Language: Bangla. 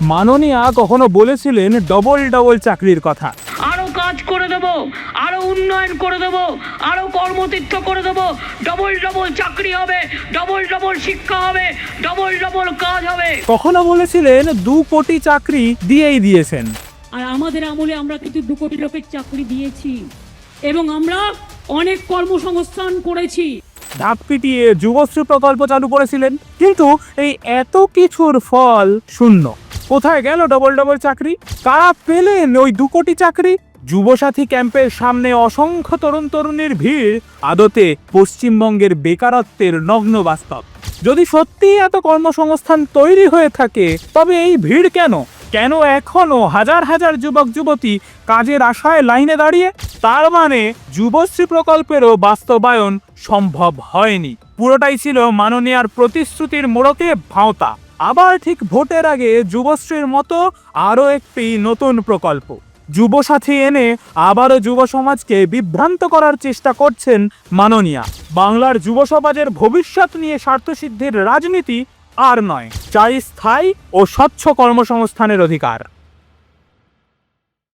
মাননীয়া কখনো বলেছিলেন ডবল ডবল চাকরির কথা। আরো কাজ করে দেব, আরো উন্নয়ন করে দেব, আরো কর্মতীর্থ করে দেব, ডবল ডবল চাকরি হবে, ডবল ডবল শিক্ষা হবে, ডবল ডবল কাজ হবে। কখনো বলেছিলেন 2 কোটি চাকরি দিয়েই দিয়েছেন। আর আমাদের আমলে আমরা কিন্তু 2 কোটি লোকের চাকরি দিয়েছি এবং আমরা অনেক কর্মসংস্থান করেছি। ধাপ পিটিয়ে যুবশ্রী প্রকল্প চালু করেছিলেন, কিন্তু এই এত কিছুর ফল শূন্য। কোথায় গেল ডবল ডবল চাকরি? কারা পেলেন ওই 2 কোটি চাকরি? যুবসাথী ক্যাম্পের সামনে অসংখ্য তরুণ তরুণীর ভিড় আদতে পশ্চিমবঙ্গের বেকারত্বের নগ্ন বাস্তব। যদি সত্যিই এত কর্মসংস্থান তৈরি হয়ে থাকে, তবে এই ভিড় কেন? কেন এখনো হাজার হাজার যুবক যুবতী কাজের আশায় লাইনে দাঁড়িয়ে? তার মানে যুবশ্রী প্রকল্পেরও বাস্তবায়ন সম্ভব হয়নি। পুরোটাই ছিল মাননীয়ার প্রতিশ্রুতির মোড়কে ভাঁওতা। আবার ঠিক ভোটের আগে যুবশ্রীর মতো আরও একটি নতুন প্রকল্প যুবসাথী এনে আবারও যুব সমাজকে বিভ্রান্ত করার চেষ্টা করছেন মাননীয়া। বাংলার যুব সমাজের ভবিষ্যৎ নিয়ে স্বার্থসিদ্ধির রাজনীতি আর নয়, চাই স্থায়ী ও স্বচ্ছ কর্মসংস্থানের অধিকার।